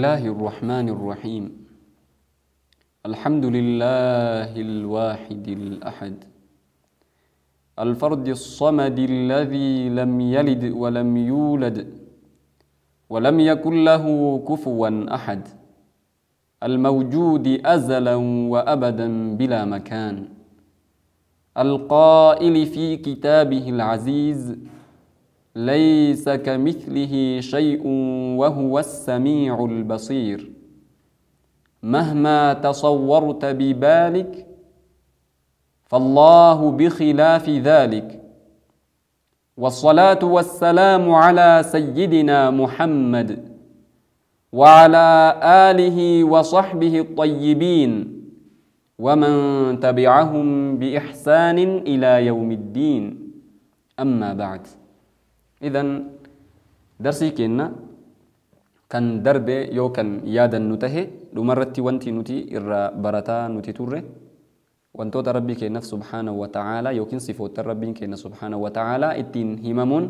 الله الرحمن الرحيم الحمد لله الواحد الأحد الفرد الصمد الذي لم يلد ولم يولد ولم يكن له كفوا أحد الموجود أزلا وأبدا بلا مكان القائل في كتابه العزيز ليس كمثله شيء وهو السميع البصير مهما تصورت ببالك فالله بخلاف ذلك والصلاة والسلام على سيدنا محمد وعلى آله وصحبه الطيبين ومن تبعهم بإحسان إلى يوم الدين أما بعد إذن درسي كنا كان دربي يو كان يادا نتهي لمرتي وانتي نتي إرى برتا نتي تره وانتو ربي كنا سبحانه وتعالى يوكين صفوت ربي كنا سبحانه وتعالى اتين هممون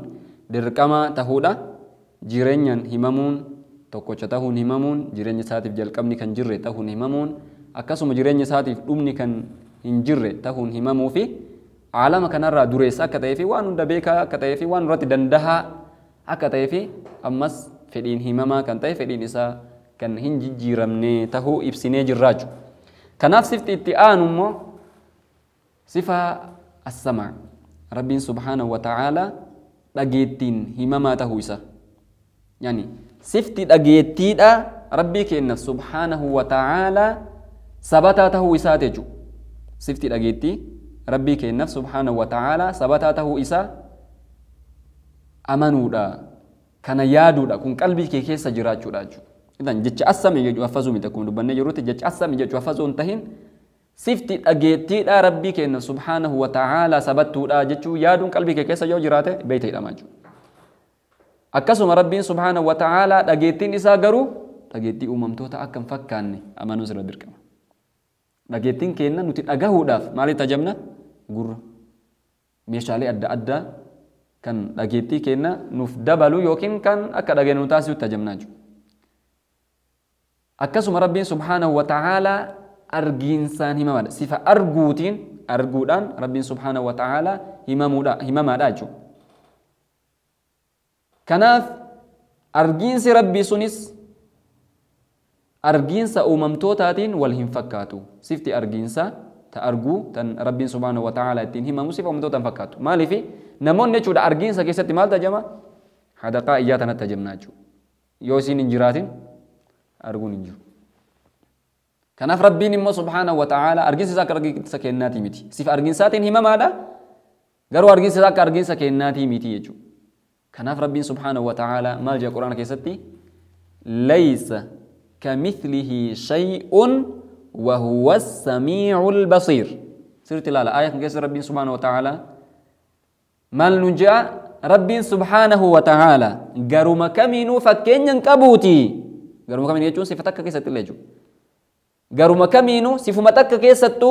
دركما تهودا جيرين هممون توكوچا تهون هممون جيرين ساتف جلقمني كان جره تهون هممون أكاسم جيرين ساتف أمني كان هنجره تهون هممو في عالم كان را دريس أكتايفي وان دبيكا أكتايفي وان رات دندها أكتايفي أمس فدين همما كان تاي فدين إسا كان هنجي جيرمني تهو إبسيني جراج كناف صفت اتئان مو صفة السمع رب سبحانه وتعالى لقيتين همما تهو إسا يعني صفت لقيتين ربي كإن سبحانه وتعالى سبتا تهو إسا تجو صفت لقيتين ربي كإن سبحانه وتعالى سبتاته إسا أمنودا كان يادودا كن قلبي كيسا جراجو راجو إذن جتش أسامي يجو أفزو متكون دبنا يروت جتش أسامي يجو أفزو انتهين سفتي أجيتي ربي كإن سبحانه وتعالى سبتودا جتشو يادون قلبي كيسا جو جراته بيتي الأماجو أكسم ربي سبحانه وتعالى أجيتين إسا قرو أجيتي أممتوتا أكم فكاني أمانو سر بركما أجيتين كينا نتي أجاهو داف مالي تجمنا gurra meeshaalee adda addaa kan dhageettii kenna nuuf dabalu yookiin kan akka dhageenyu taasisu tajamnaa jiru. Akkasuma Rabbiin subhaanahu wa ta'aalaa argiinsaan himamaadha. Sifa arguutiin arguudhaan Rabbiin subhaanahu wa ta'aalaa himamaadha jechuudha. Kanaaf argiinsi Rabbii sunis argiinsa uumamtootaatiin wal hin fakkaatu. Sifti argiinsaa تأرجو تن ربي سبحانه وتعالى تنهم مصيبة ومدوتا فكاتو مالي في نمون نشود أرجين سكيسة مال تجمع هذا قائياتنا تجمع جو يوسين إنجراتين أرجو نجو كناف ربي نمو سبحانه وتعالى أرجين ساك أرجين سكيناتي ميتي سيف أرجين ساتين هما ماذا قالوا أرجين ساك أرجين سكيناتي ميتي يجو كناف ربي سبحانه وتعالى مال جا قرآن كيستي ليس كمثله شيء وهو السميع البصير سورة الآية آية كيس ربي سبحانه وتعالى مال نجا ربي سبحانه وتعالى قرم كمينو فكين ينكبوتي قرم كمينو يجون صفتك كيسة الليجو قرم كمينو صفتك كيسة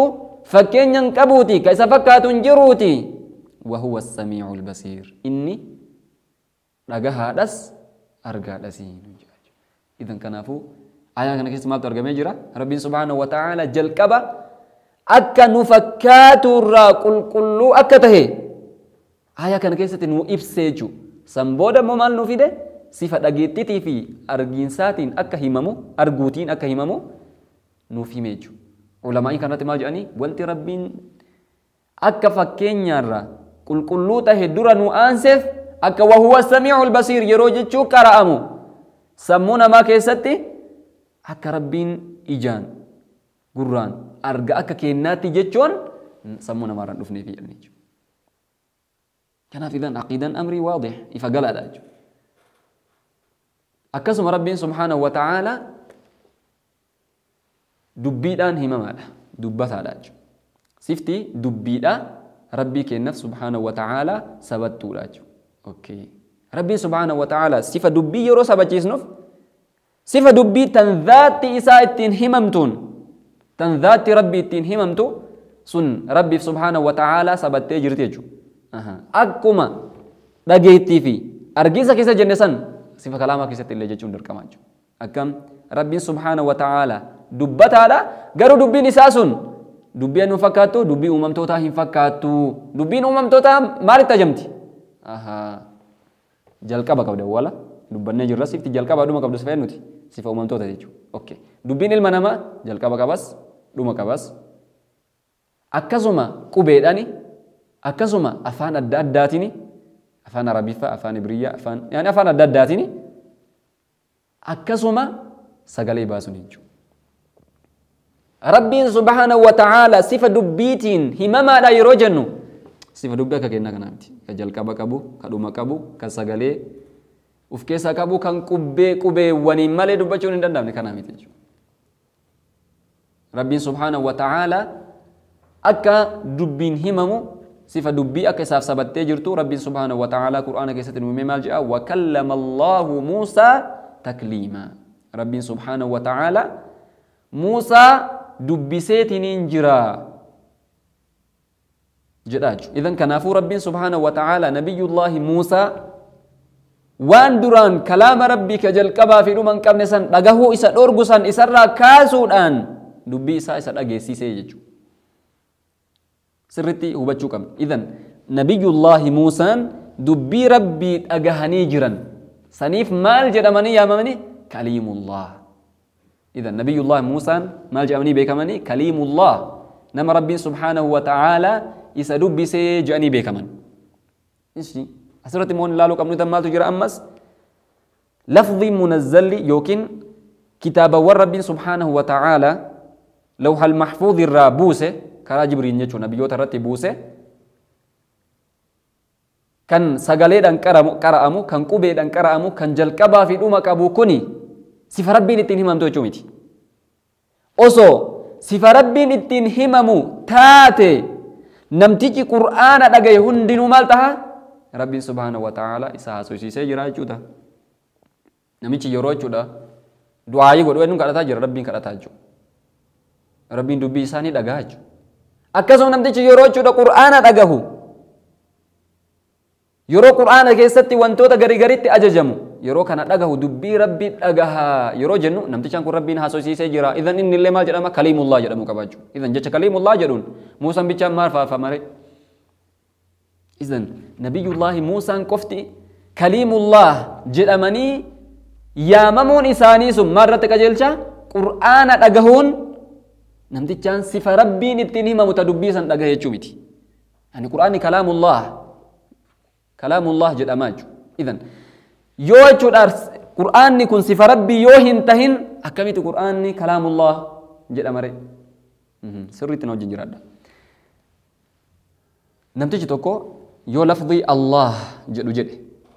فكين ينكبوتي كيس فكات جروتي وهو السميع البصير إني رجها دس أرجع دسين إذن كنافو ayat kana keessa maaltu argamee jira rabbiin subhaanahu wa ta'ala jalqaba akka nu fakkaatu irraa qulqulluu akka tahe ayat kana keessatti nu ibsee jiru san booda immoo maal nu fide sifa dhageettiitii fi argiinsaatiin akka himamu arguutiin akka himamu nuuf himee jiru ulamaa'iin kanatti maal jedhanii wanti rabbiin akka fakkeenyaarraa qulqulluu tahe dura nu aanseef akka wahuwa samiicul basiir yeroo jechuu qara'amu sammuu namaa keessatti akka rabbiin ijaan gurraan arga akka kennaatti jechuun sammuu namaarraan dhufnee fi jedhanii jechuudha. Kanaaf idan aqiidaan amrii waadih ifa galaadha jechuudha. Akkasuma rabbiin subhaanahu wa ta'aalaa dubbiidhaan himamaadha dubbataadha jechuudha. Sifti dubbiidhaa rabbii kennaaf subhaanahu wa ta'aalaa sabattuudha jechuudha. Okay. Rabbiin subhaanahu wa ta'aalaa sifa dubbii yeroo sabachiisnuuf sifa dubbii tan dhaatti isaa ittiin himamtuun tan dhaatti rabbii ittiin himamtu sun rabbiif subhaanahu wa ta'aalaa sabattee jirti jechuudha. Akkuma dhageettii fi argiisa keessa jenne san sifa kalaamaa keessatti illee jechuun dirqama jechuudha. Akkam rabbiin subhaanahu wa ta'ala dubbataadha garuu dubbiin isaa sun dubbii nu fakkaattu dubbii uumamtootaa hin fakkaattu dubbiin uumamtootaa maalitti ajamti jalqaba qabda wala dubbannee jirra sifti jalqaba dhuma qabdu sifa nuti sifa uumamtoota jechuudha okay dubbiin ilma namaa jalqaba qabas dhuma qabas akkasuma qubeedhaani akkasuma afaan adda addaatini afaan arabiiffa afaan ibriyyaa afaan adda addaatini akkasuma sagalee baasuun jechuudha rabbiin subhaanahu wa ta'ala sifa dubbiitiin himamaadha yeroo jennu sifa dubbii akka kennaa kanaa miti ka jalqaba qabu ka dhuma qabu ka sagalee uf keessaa qabu kan qubeewwaniin malee dubbachuun hin danda'amne kanaa miti jechuudha rabbiin subhaanahu wa ta'ala akka dubbiin himamu sifa dubbii akka isaaf sabattee jirtu rabbiin subhaanahu wa ta'ala qur'aana keessatti nuumee maal jedha wa kallama Allahu Muusaa takliima rabbiin subhaanahu wa ta'ala Muusaa dubbiseetiniin jira jedha jechuudha idan kanaafuu rabbiin subhaanahu wa ta'ala nabiyullaahi Muusaa waan duraan kalaama rabbii ka jalqabaa fi dhuma hin qabne san dhagahuu isa dhorgu san isarraa kaasuudhaan dubbii isaa isa dhageessisee jechuudha sirritti hubachuu qabna idan nabiyullaahi Muusaan dubbii rabbii dhagahanii jiran saniif maal jedhamanii yaamamanii kaliimullah idan nabiyullaahi Muusaan maal jedhamanii beekamanii kaliimullah nama rabbiin subhaanahu wa ta'ala isa dubbisee jedhanii beekaman asirratti moon ilaaluu qabnu tan maaltu jira ammas lafdhi munazzalli yookiin kitaabawwan rabbiin subhaanahu wa ta'ala lawhal mahfuudh irraa buuse karaa jibriil jechuun nabiyyoota irratti buuse kan sagaleedhaan qara'amu kan qubeedhaan qara'amu kan jalqabaa fi dhuma qabu kuni sifa rabbiin ittiin himamtu jechuu miti osoo sifa rabbiin ittiin himamu taate namtichi qur'aana dhagaye hundinuu maal taha rabbiin subhaanahu wa ta'ala isa haasofsiisee jira jechuudha namichi yeroo jechuudha du'aayii godhu eenyuun kadhataa jira rabbiin kadhataa jechuudha rabbiin dubbii isaanii dhagaa jechuudha akkasuma namtichi yeroo jechuudha qur'aana dhagahu yeroo qur'aana keessatti wantoota gariitti ajajamu yeroo kana dhagahu dubbii rabbii dhagaha yeroo jennu namtichaan kun rabbiin haasofsiisee jira idan inni illee maal jedhama kaliimullah jedhamu qaba jechuudha idan jecha kaliimullah jedhuun Muusaan bichaan maal faafamare idan nabiyullaahi Muusaan qofti kaliimullah jedhamanii yaamamuun isaanii sun maal irratti qajeelcha qur'aana dhagahuun namtichaan sifa rabbiin ittiin himamu ta dubbii san dhagahe jechuu miti yani qur'aanni kalaamullah jedhamaa jechuudha idan yoo jechuudha qur'aanni kun sifa rabbii yoo hin tahin akkamitti qur'aanni kalaamullah jedhamare sirriitti na wajjin jiraadha namtichi tokko yoo lafdhi Allah jedhu jedhe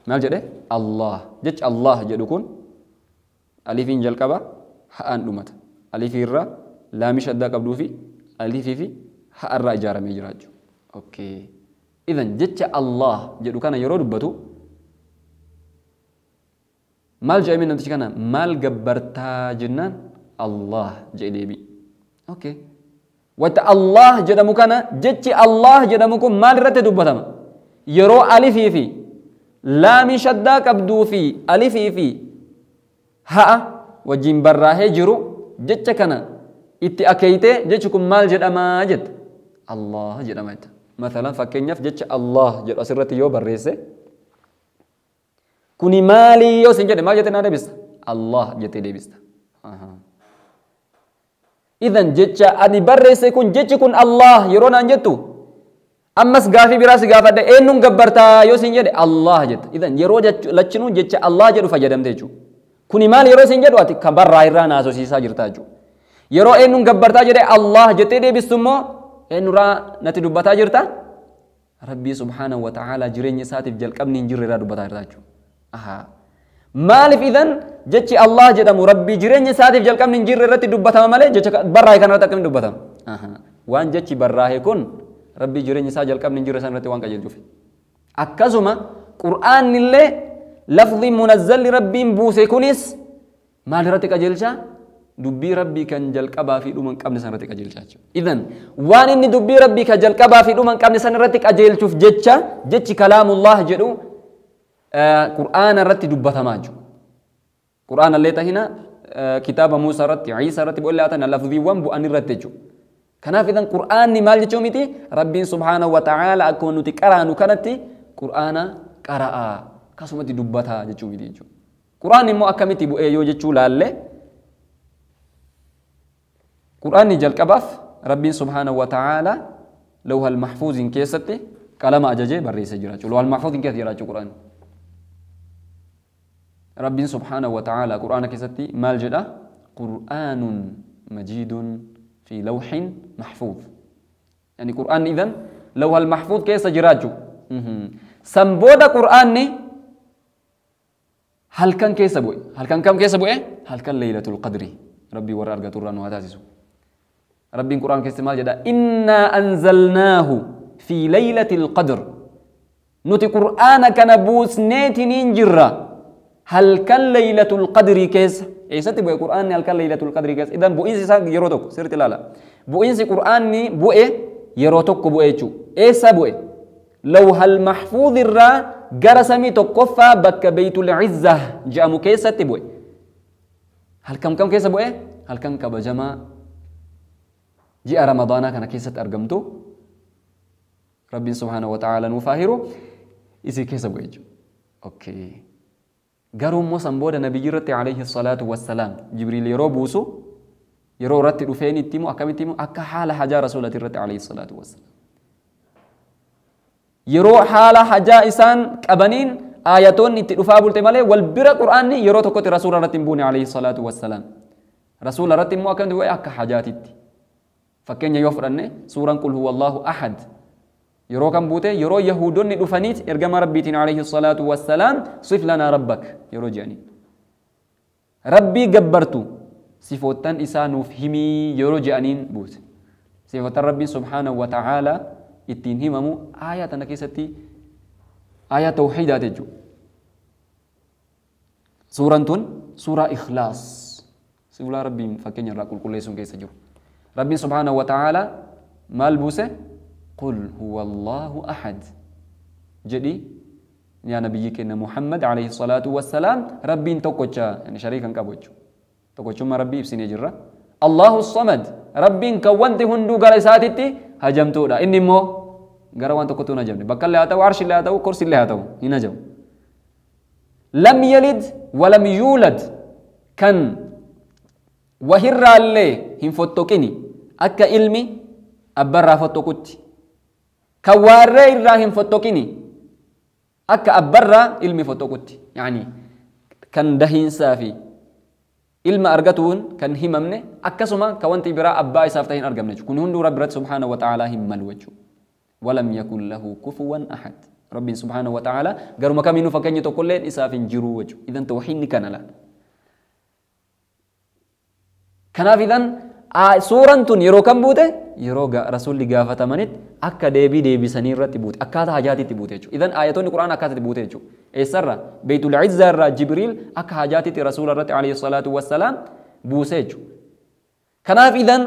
maal jedhe Allah jecha Allah jedhu kun alifiin jalqaba ha'aan dhumata alifii irra laami shaddaa qabduu fi alifii fi ha'arraa ijaaramee jira jechuudha okay idan jecha Allah jedhu kana yeroo dubbatu maal jedhamee namtichi kana maal gabbartaa jennaan Allah jedhe deebi okay wata Allah jedhamu kana jechi Allah jedhamu kun maal irratti dubbatama yeroo alifii fi laami shaddaa qabduu fi alifii fi ha'a wajjin barraahee jiru jecha kana itti akeeyte jechi kun maal jedhamaa jetta Allah jedhama jetta mathalan fakkeenyaaf jecha Allah jedhu asirratti yoo barreesse kuni maali yoo sin jedhe maal jettee naa deebista Allah jettee deebista idan jecha ani barreesse kun jechi kun Allah yeroo naan jettu ammas gaafii biraa si gaafadhe eenyuun gabbartaa yoo sin jedhe Allah jetta idan yeroo lachinuu jecha Allah jedhu fayyadamte jechuudha kuni maal yeroo sin jedhu ati kan barraa irraa naasosiisaa jirta jechuudha yeroo eenyuun gabbartaa jedhe Allah jettee deebistu immoo eenyurraa natti dubbataa jirta rabbii subhaanahu wa ta'ala jireenya isaatiif jalqabni hin jirre irraa dubbataa jirta jechuudha maaliif idan jechi Allah jedhamu rabbii jireenya isaatiif jalqabni hin jirre irratti dubbatama malee jecha barraa'e kanarratti akkamiin dubbatama waan jechi barraa'e kun rabbii jireenya isaa jalqabni hin jirre san irratti waan qajeelchuuf akkasuma qur'aanni illee lafdhi munazzalli rabbiin buuse kunis maal irratti qajeelcha dubbii rabbii kan jalqabaa fi dhuma hin qabne san irratti qajeelcha jechuudha idan waan inni dubbii rabbii kan jalqabaa fi dhuma hin qabne san irratti qajeelchuuf jecha jechi kalaamullah jedhu qur'aana irratti dubbatamaa jechuudha qur'aana illee tahina kitaaba Muusaa irratti Ciisaa irratti bu'ee laatan lafziiwwan bu'an irratti jechuudha. Kanaaf idan qur'aanni maal jechuu miti rabbiin subhaanahu wa ta'aala akkuma nuti qaraanu kanatti qur'aana qara'aa akkasumatti dubbataa jechuu miti jechuudha. Qur'aanni immoo akkamitti bu'ee yoo jechuu laalle qur'aanni jalqabaaf rabbiin subhaanahu wa ta'aala lawhal mahfuuziin keessatti qalama ajajee barreessee jira jechuudha. Lawhal mahfuuziin keessa jira jechuudha qur'aanni. Rabbiin subhaanahu wa ta'aala qur'aana keessatti maal jedha qur'aanun majiidun في لوح محفوظ يعني قرآن إذن لوح المحفوظ كيس جراجو سنبودا قرآن هل كان كيس بوي هل كان كم كيس بوي هل كان ليلة القدر ربي ورا أرجع توران وهذا ربي القرآن كيس مال جدا إنا أنزلناه في ليلة القدر نتي قرآن كان بوس نيتين جرا هل كان ليلة القدر كيس إيساتي بوي قرآن هل كان ليلة القدر كيس إذن بوئنسي ساق يروتوك سيرتي لالا بوئنسي قرآن بوئي يروتوك بوئي چو إيسا بوئي لو هل محفوظ الرا قرسمي تقفى بك بيت العزة جامو كيساتي بوئي هل كم كيس بوئي هل كان كبجما جاء رمضان كان كيسات أرقمتو ربي سبحانه وتعالى نفاهرو إيسي كيس بوئي جو أوكي قالوا موسم بودا نبي جرت عليه الصلاة والسلام جبريل يرو بوسو يرو رت رفيني تيمو أكمل تيمو أكا حال حجا رسولة الرت عليه الصلاة والسلام يرو حال حجا إسان كبنين آياتون نتلفا بولت مالي والبرا قرآن يرو تكوت رسول رت بوني عليه الصلاة والسلام رسول رت مو أكمل دوي أكا حاجاتي فكين يوفرن سورة قل هو الله أحد يرو كم بوته يرو يهودون ندفنيت إرجم ربيتين عليه الصلاة والسلام صف لنا ربك يرو جاني ربي جبرتو صفوتان إسانو فهمي يرو جانين بوت صفوتان ربي سبحانه وتعالى اتنهممو آيات نكيستي آيات توحيدات جو سورة إخلاص سورة ربي فكين يراكل كل يسون كيس جو ربي سبحانه وتعالى مال بوسه قل هو الله أحد jadi ya nabi kita Muhammad alaihi salatu wassalam rabbiin tokkocha yani shariikan qabu jechuudha tokkochummaa rabbii ibsinee jirra Allahu samad rabbiin kan wanti hunduu gara isaatitti hajamtuudha inni immoo gara waan tokkotu hin hajamne bakka illee haa ta'u arshi illee haa ta'u kursi illee haa ta'u hin hajamu lam yalid walam yuulad kan wahirraallee hin fottoqini akka ilmi abbarraa fottoqutti kan waarree irraa hin fottoqini akka abbarraa ilmi fottoqutti yani kan dahiinsaa fi ilma argatuun kan himamne akkasuma ka wanti biraa abbaa isaaf ta'e hin argamne kun hunduu rabbi irratti subhaanahu wa ta'aalaa hin malu jechuudha walam yakun lahu kufuwan ahad rabbiin subhaanahu wa ta'aalaa garuma kamiinuu fakkeenya tokkollee isaaf hin jiru jechuudha idan tawhiidni kana laal kanaaf idan suuraan tun yeroo kam buute yeroo rasuulli gaafatamanit akka deebisanii irratti buute akkaataa hajaatitti buute jechuudha idan aayatoonni quraana akkaatatti buute jechuudha eessarra beeytul izzaa irraa jibriil akka hajaatitti rasuula irratti alayhi salaatu wassalaam buuse jechuudha kanaaf idan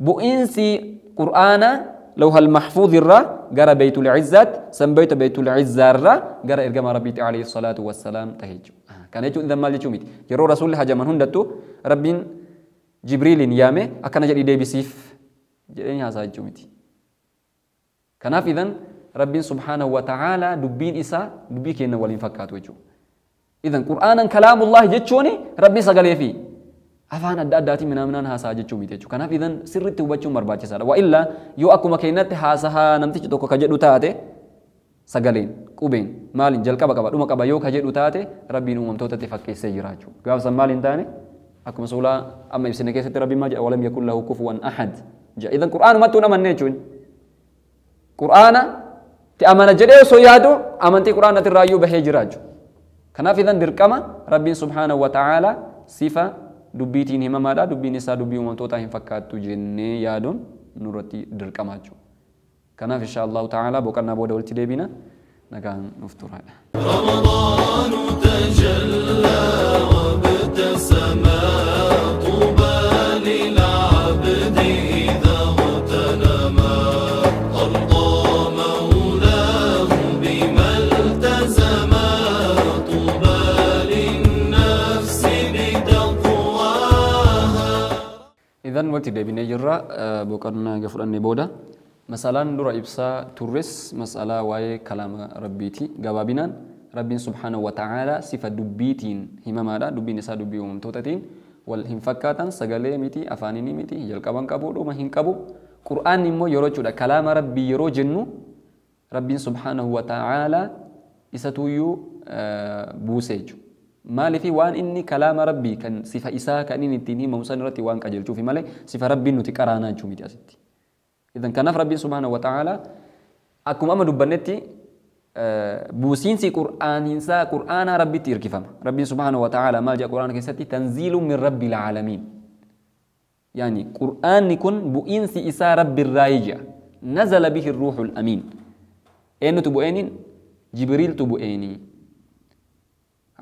bu'iinsi quraana lawhal mahfuuz irraa gara beeytul izzaat sanbayta beeytul izzaa irraa gara ergama rabbiitti alayhi salaatu wassalaam tahe jechuudha kana jechuun idan maal jechuu miti yeroo rasuulli hajaman hundattu rabbiin jibriilin yaame akkana jedhi deebisiif jedhee haasaa jechuu miti kanaaf idan rabbiin subhaanahu wa ta'aalaa dubbiin isaa dubbii kenna waliin fakkaatu jechuudha idan qur'aanan kalaamullahi jechuun rabbii sagalee fi afaan adda addaatiin minaaminaan haasaa jechuu miti jechuudha kanaaf idan sirriitti hubachuun barbaachisaadha wa illaa yoo akkuma keenyatti haasaa namtichi tokko ka jedhu taate sagaleen qubeen maaliin jalqaba qaba dhuma qaba yoo ka jedhu taate rabbiin uumamtootatti fakkeessee jira jechuudha gaafsan maaliin taane akkuma suuraa amma ibsine keessatti rabbiin maa jedha walam yakun lahu kufuwan ahad jedha idan qur'aanumatti hin amanne jechuun qur'aana ti amana jedhee osoo yaadu amantii qur'aanatti irraayyuu bahee jira jechuudha kanaaf idan dirqama rabbiin subhaanahu wa ta'aalaa sifa dubbiitiin himamaadha dubbiin isaa dubbii uumamtootaa hin fakkaattu jennee yaaduun nurratti dirqama jechuudha kanaaf insha Allahu ta'aalaa boqonnaa booda walitti deebina nagaan nuuf turaadha Ramadaanu tajallaa wa btasama طوبى للعبد إذا اغتنما أرضى مولاه بما التزما طوبى للنفس بتقوى إذن وقت ديبني جرا بوكرنا جفرني بودا مثلا درا إبسا تورس مسألة واي كلام ربيتي جوابنا رب سبحانه وتعالى صفة دبيتين هما ماذا دبي نسا دبي وممتوتين والهنفكاتن سجلة ميتي أفانيني ميتي جلكابان كابو دوما هنكابو قرآن نمو يرو جودا كلام ربي يرو جنو رب سبحانه وتعالى إساتويو بوسيجو مالي في وان إني كلام ربي كان صفة إساء كان إني تيني موسى نرتي وان كجل شوفي مالي صفة ربي نتكرانا جومي تأسيتي إذن كان ربي سبحانه وتعالى أكم أما دبنتي بوسين سي قرآن إنسا قرآن ربي تيركفم ربي سبحانه وتعالى ما جاء قرآن كيستي تنزيل من رب العالمين يعني قرآن يكون بوين سي إساء رب الرايجة نزل به الروح الأمين أين تبوئين جبريل تبوئيني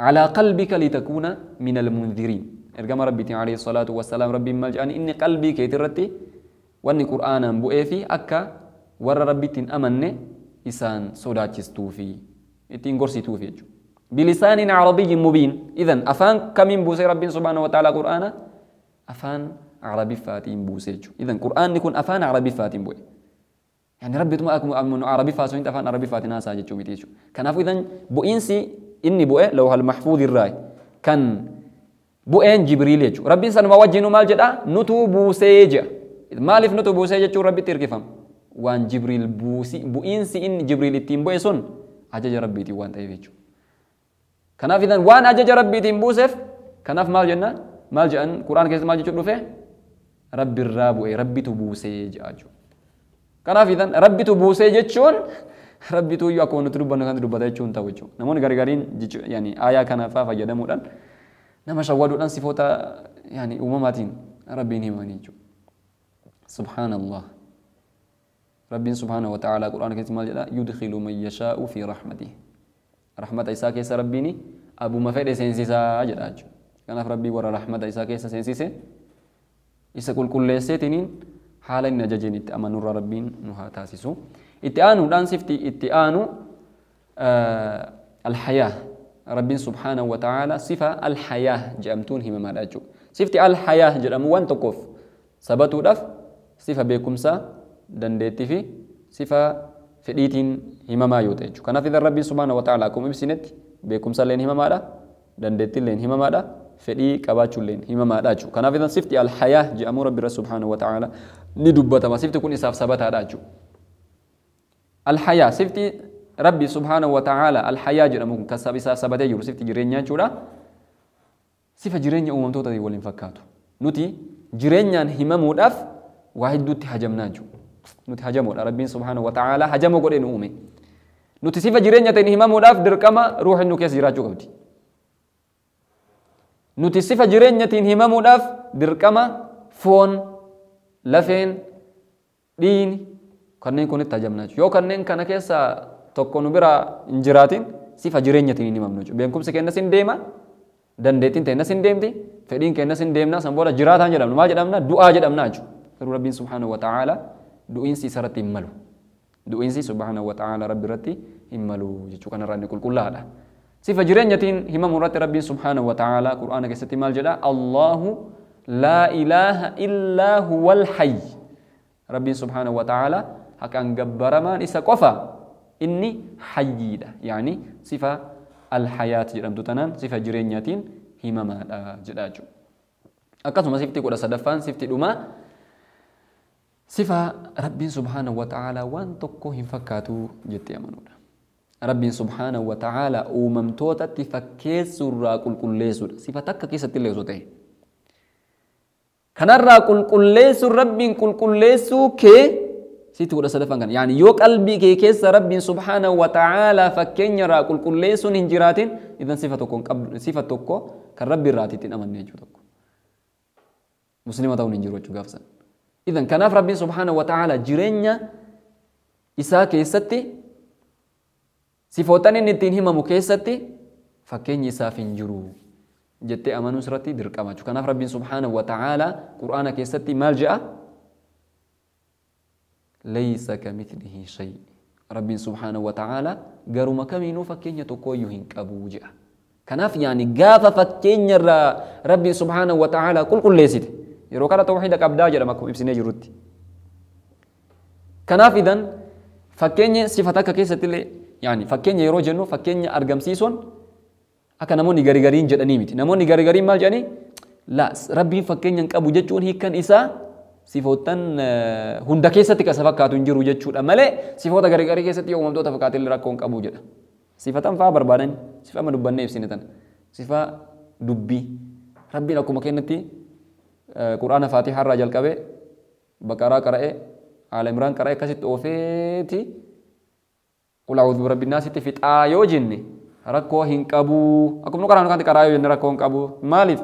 على قلبك لتكون من المنذرين ارجم ربي عليه الصلاة والسلام ربي ملجأني إني قلبي كيترتي واني قرآن بؤي في أكا ور ربي أمني إسان صداتشستو في إتين قرسيتو في بلسان عربي مبين إذن أفان كمين بوسي ربي سبحانه وتعالى قرآن أفان عربي فاتين بوسي إذن قرآن يكون أفان عربي فاتين بؤي يعني ربي تما أكم أمن عربي فاسوين أفان عربي فاتنا ساجد شو بيتيشو كان أفو إذن بؤينسي إني بؤي لو هالمحفوظ الراي كان بؤين جبريل يجو ربي سن موجهنو مال جدا نتو بوسيجا مالف نتو بوسيجا شو ربي تركفم وان جبريل بؤينسي إن جبريل التيم بؤي سن أجج ربي تي وان تايفيجو كان أفو إذن وان أجج ربي تيم بوسف كان أف مال جنة مال جان قرآن كيس مال جتشو رفه ربي الرابو ربي تبوسيجا أجو كان أفو إذن ربي تبوسيجا شون ربي تو يو أكون تربنا كان تربنا يجون تاوجو نمون غارين يعني آية كان فافا جدامودان نما شوادودان صفوتا يعني أمماتين ربي نيمانيجو سبحان الله ربي سبحانه وتعالى القرآن كتير مالجلا يدخل من يشاء في رحمته رحمة إساء كيس ربيني أبو مفيد سينسيسا جداجو كان ربي ورا رحمة إساء كيس سينسيسا إساء كل سيتنين حالا نجاجين أمانو ربين نها تاسسو اتئانو دان سفتي اتئانو الحياة ربين سبحانه وتعالى صفة الحياة جامتون هما مالاجو سفتي الحياة جراموان تقف سبتو دف صفة بيكمسا دندتي في صفة فديتين هما ما يوتيجو كان في ربي سبحانه وتعالى كم بسنت بيكمسا لين هما مالا دندتي لين هما مالا فدي كباچو لين هما مالاجو كان في سفتي الحياة جامو ربي سبحانه وتعالى ندبتا ما سفتي كون إساف سبتا داجو الحياة سفتي ربي سبحانه وتعالى الحياة جرمون كسب سبتة يورو سفتي جرينيا جورا سفة جرينيا توتا دي ولين فكاتو نوتي جرينيا همم ودف واحد دوتي هجمنا جو نوتي هجموا ربي سبحانه وتعالى هجموا قدين أمي نوتي سفة جرينيا تين همم ودف دركما روح النكاس جراجو قبدي نوتي سفة جرينيا تين همم ودف دركما فون لفين دين kanneen kun itti hajamnaa jechuudha. Yoo kanneen kana keessa tokko nu bira hin jiraatin sifa jireenyatiin hin himamnu jechuudha. Beekumsi kennas hin deema, dandeettiin ta'innas hin deemti, fedhiin kennas hin deemna, san booda jiraataan jedhamna. Maal jedhamna? Du'aa jedhamnaa jechuudha. Garuu Rabbiin subhaanahu wa ta'aala du'iinsi isarratti hin malu. Du'iinsi subhaanahu wa ta'aala Rabbi irratti hin malu jechuudha. Kanarraa inni qulqullaa'aadha. Sifa jireenyatiin himamu irratti Rabbiin subhaanahu wa ta'aala Qur'aana keessatti maal jedha? Allahu laa ilaaha illaa huwal hayy. Rabbiin subhaanahu wa ta'aala akan gabbaraman isa qofa inni hayyiidha yani sifa alhayaat jedhamtu tanan sifa jireenyaatiin himamaadha jedha jechuudha. Akkasuma sifti kudha sadaffaan sifti dhuma sifa Rabbiin subhaanahu wa ta'aala waan tokko hin fakkaatu jettee amanuudha. Rabbiin subhaanahu wa ta'aala uumamtootatti fakkeessuurraa qulqulleessuudha. Sifa takka keessatti illee osoo ta'e. Kanarraa qulqulleessuun Rabbiin qulqulleessuu kee sitti kudha sadaffaan kana yani yoo qalbii kee keessa Rabbiin subhaanahu wa ta'aala fakkeenyarraa qulqulleessuun hin jiraatin idan sifa tokko kan Rabbi irraati ittiin amanne jechuu tokko muslima ta'uun hin jiru jechuu gaafsan idan kanaaf Rabbiin subhaanahu wa ta'aala jireenya isaa keessatti sifootan inni ittiin himamu keessatti fakkeenyi isaaf hin jiru jettee amanuu irratti dirqama jechuudha. Kanaaf Rabbiin subhaanahu wa ta'aala Qur'aana keessatti maal jedha? Laysa kamithlihi shay. Rabbiin subhaanahu wa ta'aala garuma kamiinuu fakkeenya tokkooyyuu hin qabu jedha. Kanaaf yaani gaafa fakkeenyarraa Rabbiin subhaanahu wa ta'aala qulqulleessite yeroo kana tawxiida qabdaa jedhama akkuma ibsinee jirutti. Kanaaf idan fakkeenya sifata akka keessatti illee yaani fakkeenya yeroo jennu fakkeenya argamsiisuun akka namoonni garigariin jedhanii miti. Namoonni garigariin maal jedhanii la rabbiin fakkeenya hin qabu jechuun hiikan isaa sifootan hunda keessatti kan fakkaatu hin jiru jechuudha malee sifoota garigarii keessatti yoo uumamtoota fakkaatee rakkoo hin qabu jedha. Sifatan fa'aa barbaadan sifa ma dubbannee ibsine tan sifa dubbii rabbiin akkuma kennatti quraana faatihaa irraa jalqabee baqaraa qara'ee Aala Imraan qara'ee akkasitti oofeeti qul a'uudhu birabbi naasitti fixaa yoo jenne rakkoo hin qabu akkuma quraana kanatti qaraa yoo jenne rakkoo hin qabu maaliif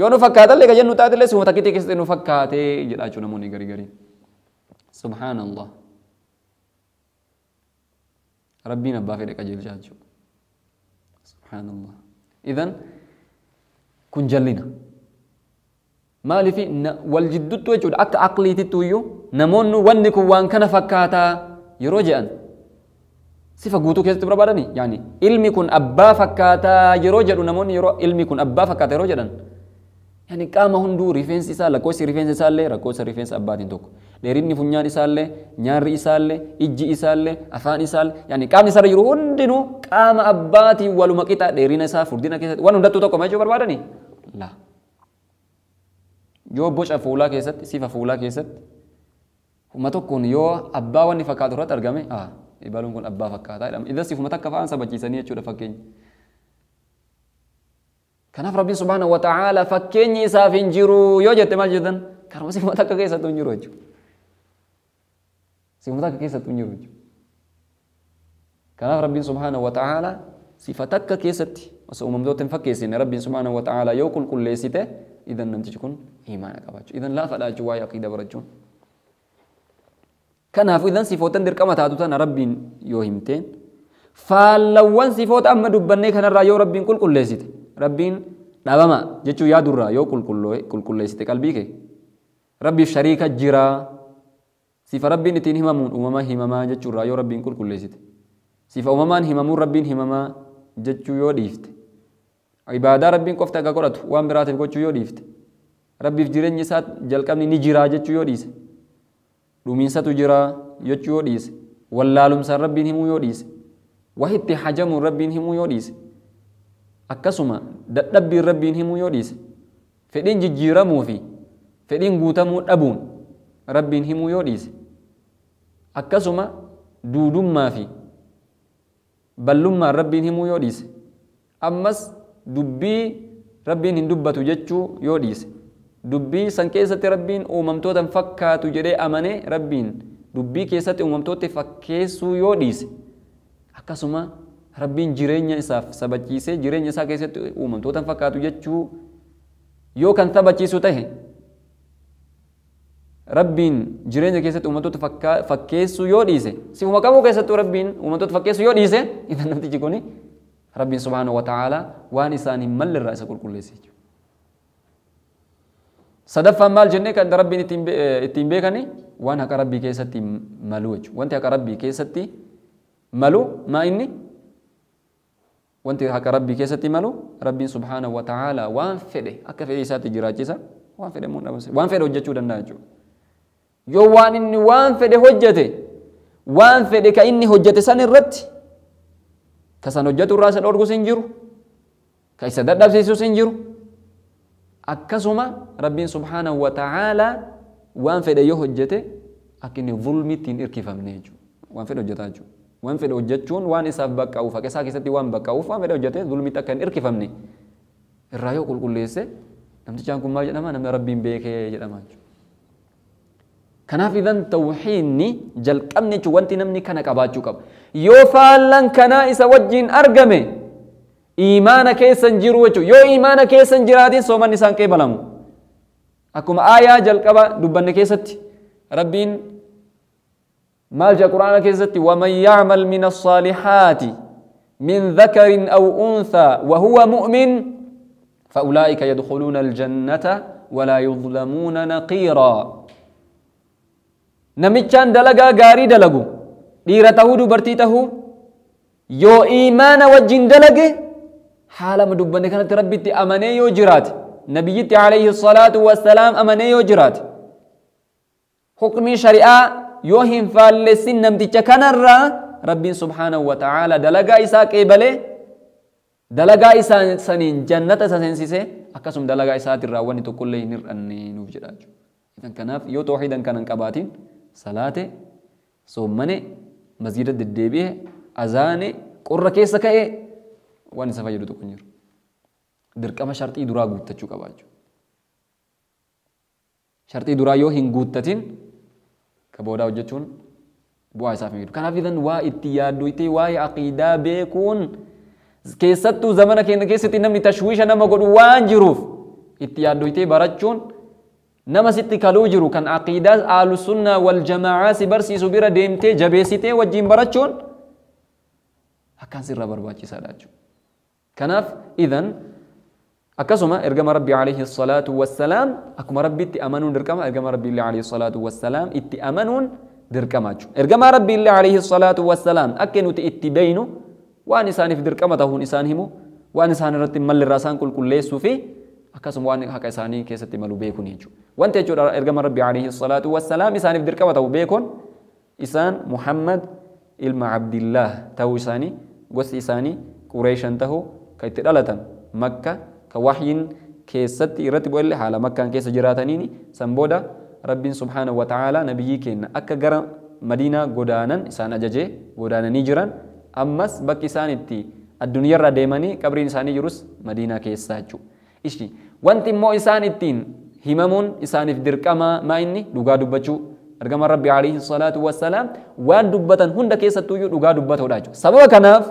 yoo nu fakkaatalle gajennu taatellee suma takkitii keessatti nu fakkaatee jedhaa jechuudha namoonni garii subhaanallah rabbiin abbaa fedhe qajeelchaa jechuudha subhaanallah idan kun jallina maaliif wal jidduttu jechuudha akka aqliitittu iyyuu namoonni wanni kun waan kana fakkaataa yeroo jedhan sifa guutuu keessatti barbaadani yaani ilmi kun abbaa fakkaataa yeroo jedhu namoonni yeroo ilmi kun abbaa fakkaata yeroo jedhan yaani qaama hunduu rifeensi isaa lakkoofsi rifeensi isaallee lakkoofsa rifeensa abbaatiin tokko dheerinni funyaan isaallee nyaarri isaallee ijji isaallee afaan isaallee yaani qaamni isaa jiru hundinuu qaama abbaatiin waluma qixa dheerina isaa furdina keessatti waan hundattuu tokko ma jechuu barbaadani laa yoo boca fuulaa keessatti sifa fuulaa keessatti uma tokkoon yoo abbaa wanni fakkaatu irratti argame ibaluun kun abbaa fakkaataa jedhama idan sifuma takka fa'aan sabachiisanii jechuudha fakkeenya kanaaf rabbiin subhaanahu wa ta'aala fakkeenyi isaaf hin jiru yoo jette maal jettan karuma sifuma takka keessattuu hin jiru jechuudha sifuma takka keessattuu hin jiru jechuudha kanaaf rabbiin subhaanahu wa ta'aala sifa takka keessatti osoo uumamtoota hin fakkeessine rabbiin subhaanahu wa ta'aala yoo qulqulleessite idan namtichi kun imaana qabaachuu idan laafadhaa jechuun waa'ee aqiida barachuun kanaaf idan sifootan dirqama taatu tana rabbiin yoo himteen faallawwan sifoota amma dubbannee kanarraa yoo rabbiin qulqulleessite rabbiin dhabama jechuu yaadurraa yoo qulqulleessite qalbii kee rabbiif shariika jiraa sifa rabbiin ittiin himamuun uumama himamaa jechuurraa yoo rabbiin qulqulleessite sifa uumamaan himamuun rabbiin himamaa jechuu yoo dhiifte ibaadaa rabbiin qofti akka godhatu waan biraatiif gochuu yoo dhiifte rabbiif jireenyi isaa jalqabni ni jiraa jechuu yoo dhiise dhumiinsatu jiraa jechuu yoo dhiise wallaalumsaan rabbiin himuu yoo dhiise wahitti hajamuun rabbiin himuu yoo dhiise akkasuma dadhabbiin rabbiin himuu yoo dhiise fedhiin jijjiiramuu fi fedhiin guutamuu dhabuun rabbiin himuu yoo dhiise akkasuma duudummaa fi ballummaan rabbiin himuu yoo dhiise ammas dubbii rabbiin hin dubbatu jechuu yoo dhiise dubbii san keessatti rabbiin uumamtoota hin fakkaatu jedhee amanee rabbiin dubbii keessatti uumamtoota fakkeessuu yoo dhiise akkasuma rabbiin jireenya isaaf sabachiisee jireenya isaa keessatti uumamtoota hin fakkaatu jechuu yoo kan sabachiisu tahe rabbiin jireenya keessatti uumamtoota fakkeessuu yoo dhiise sifuma qabuu keessattuu rabbiin uumamtoota fakkeessuu yoo dhiise idan namtichi kuni rabbiin subhaanahu wa ta'aala waan isaan hin malle irraa isa qulqulleesse jechuudha. Sadaffaan maal jennee kan rabbiin ittiin beekani waan haqa rabbii keessatti malu jechuudha. Wanti haqa rabbii keessatti malu maa inni wanti haqa rabbii keessatti malu rabbiin subhaanahu wa ta'aala waan fedhe akka fedhe isaatti jiraachisa waan fedhe mun dhabase waan fedhe hojjechuu danda'a jechuudha. Yoo waan inni waan fedhe hojjete waan fedhe ka inni hojjete san irratti kasan hojjetu irraa isa dhorgus hin jiru ka isa dadhabsiisus hin jiru akkasuma rabbiin subhaanahu wa ta'aala waan fedhe yoo hojjete akka inni zulmitti hin irkifamne jechuudha waan fedhe hojjetaa jechuudha waan fedhe hojjechuun waan isaaf baqqa'uuf haqa isaa keessatti waan baqqa'uuf waan fedhe hojjete zulmitti akka hin irkifamne irraa yoo qulqulleesse namtichaan kun maal jedhama namni rabbiin beekee jedhama jechuudha. Kanaaf idan tawhiidni jalqabni jechuun wanti namni kana qabaachuu qaba. Yoo faallan kanaa isa wajjin argame imaana keessan jiru jechuudha. Yoo imaana keessan jiraatin soomanni isaan qeebalamu. Akkuma aayaa jalqaba dubbanne keessatti rabbiin maal jedha quraana keessatti وَمَنْ يَعْمَلْ مِنَ الصَّالِحَاتِ مِنْ ذَكَرٍ أَوْ أُنْثَى وَهُوَ مُؤْمِنٌ فَأُولَئِكَ يَدْخُلُونَ الْجَنَّةَ وَلَا يُظْلَمُونَ نَقِيرًا namichaan dalagaa gaarii dalagu dhiira tahuu dubartii tahuu yoo imaana wajjin dalage haala dubbanne kanatti rabbitti amanee yoo jiraate نبيتي عليه الصلاة والسلام أمني يجرات حكم شريعة يوهم فالسن نمتج كنرا ربي سبحانه وتعالى دلقا إساء قبله دلقا إساء سنين جنة سنسيسي أكسم دلقا إساء الراواني تقول لي نرأني نوجراج إذن كناف يو توحيدا كان انقباتين صلاة صومني مسجد الدبيه أذاني قرى كيسا كأي واني سفاجر تكونير درقما شرطي درا قوتتشو قباجو شرطي درا يو هنقوتتين كبودا وجتشون بوا إسافي ميدو كان إذن وا اتيادو إتي وا عقيدة بيكون كيستو زمانا كيستي نمني تشويش نما قد وان جروف اتيادو إتي براتشون نما ستي كالو جرو كان عقيدة آل السنة والجماعة سبرسي سبيرا ديمتي جبيسيتي وجين براتشون أكان سر برباچي ساداچو كناف إذن أكسما إرجم ربي عليه الصلاة والسلام أكما ربي تأمنون دركما إرجم ربي الله عليه الصلاة والسلام اتأمنون دركماچو إرجم ربي الله عليه الصلاة والسلام أكنو تأتبينو وان إساني في دركما تهون إسانهمو وان إساني رتم مل الرسان كل ليسو في أكسم وان حق إساني كيسة ملو بيكون يجو وان تجو إرجم ربي عليه الصلاة والسلام إساني في دركما تهو بيكون إسان محمد إلما عبد الله تهو إساني قص إساني قريشان تهو كيتدالتن مكة كوحين كيستي رتب اللي حالا مكة كيس جراتنيني سنبودا رب سبحانه وتعالى نبيكين أكا غرا مدينة غدانا إسان أجاجي غدانا نيجران أمس بك إسان إتي الدنيا را ديماني كبر إنساني جروس مدينة كيساجو إشي وانت مو إسان إتين هممون إسان إفدر كما ما إني لغا دبجو أرغم ربي عليه الصلاة والسلام وان دبتن هند كيستو يو لغا دبتو داجو سبب كناف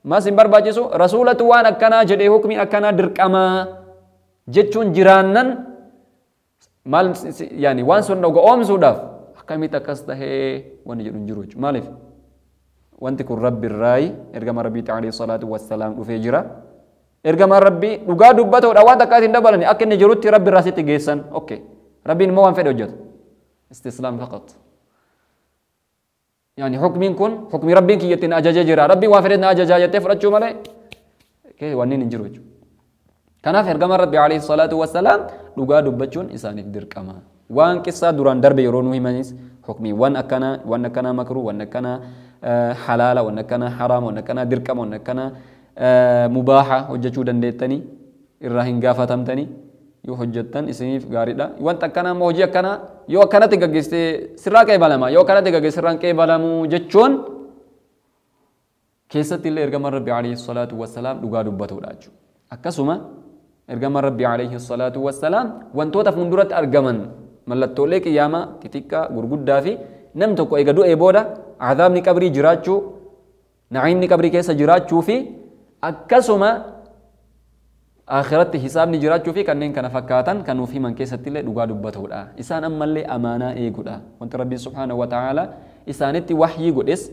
ما سنبر باجسو رسولة وان أكنا جده حكمي أكنا دركما جتشون جرانن مال يعني وان سن دوغا أوم سوداف كمي تكسته وان جرون جروج مالف وان تكون رب الراي إرغم ربي عليه الصلاة والسلام وفجرا إرغم ربي دوغا دبتو دوان تكاتين دبلني أكن جروت رب الراسي تجيسن أوكي ربي مو وان فدو جد استسلام فقط يعني حكمين كن حكم ربك يتن أجاجا جرا ربي وافرنا أجاجا يتفرج ماله كه وانين نجروج كان في رقم ربي عليه الصلاة والسلام لقى دبتشون إنسان يقدر كما وان قصة دوران درب يرونه مانيس حكمي وان أكنا مكروه وان أكنا حلال وان أكنا حرام وان أكنا دركم وان أكنا مباحة وجتشو دندتني الرهين قافتهم تاني يو حجتن إسنيف غاريدا وان تكنا موجي أكنا يو أكنا تيجي سرّا كي بالما يو أكنا تيجي سرّا كي بالامو جتشون كيسة اللي إرجم ربي عليه الصلاة والسلام لقى دبته راجو أكسوما إرجم ربي عليه الصلاة والسلام وان توتا فندرت أرجمن ملتولك ياما تتيكا غرغود دافي نمتكو إيجادو إيبودا عذاب نكبري جراجو نعيم نكبري كيسة جراجو في أكسوما آخرت حساب نجراجو في كنن كان فكاتن كانوا في من كيسة اللي لقى دبته را إسان أما اللي أمانة إيجودا وانت ربي سبحانه وتعالى إسانتي وحي قدس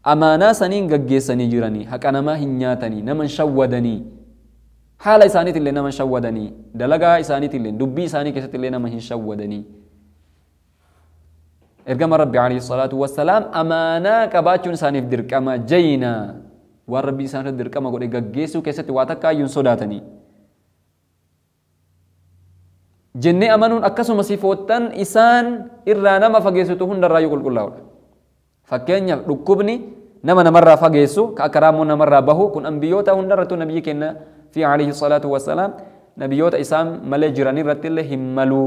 أمانة سنين جسني جراني هك أنا ما هنياتني نمن شودني حال إسانيت اللي نمن شودني دلقا إسانيت اللي دبي إساني كيسة اللي نمن شودني إرجم ربي عليه الصلاة والسلام أمانة كباتشون إساني في دركما جينا وربي إساني في دركما قد إجاجيسو كيسة واتكا ينصداتني جنة أمانون أكسو مسيفوتن إسان إرانا ما فجيسو تهون درايو كل كلاو فكينيا ركوبني نما مرة فجيسو كأكرامو مرة بهو كن أنبيوتا هندرتو نبي كنا في عليه الصلاة والسلام نبيوتا إسام ملء جراني رتله هملو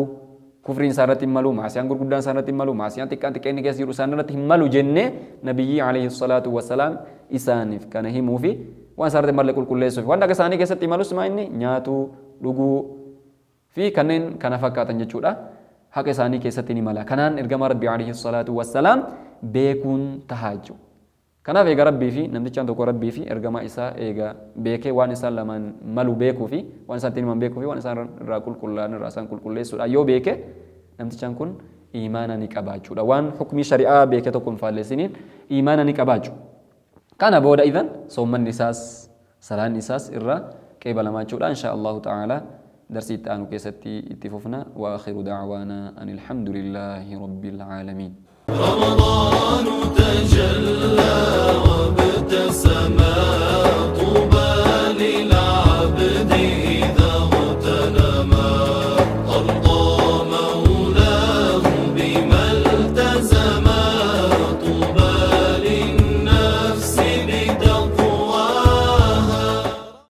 كفرين سارت هملو معسيان قردان سارت هملو معسيان تكان تكاني كسيرو سارت هملو جنة نبي عليه الصلاة والسلام إسانف كان همو في وان سارت ملء كل سوف وان دكساني كسات هملو سمايني نياتو لغو في كنن كان فكاتن جتشودا حق إساني كساتني ملا كنان إرجم ربي عليه الصلاة والسلام بيكون تهاجو كنا في ربي في نمدي چان توكو ربي في إرجما إسا إيجا بيكي وان إسا لمن ملو بيكو في وان إسا تيني من بيكو في وان إسا راكول كلان راسان كل كل سود أيو بيكي نمدي چان كون إيمانا نكاباجو وان حكمي شريعة بيكي تكون فالسينين إيمانا نكاباجو كان بودا إذن صومن نساس سلان نساس إرّا كيبالا ما إن شاء الله تعالى درسي تانو كيستي اتفوفنا وآخر دعوانا أن الحمد لله رب العالمين رمضان تجلى وابتسما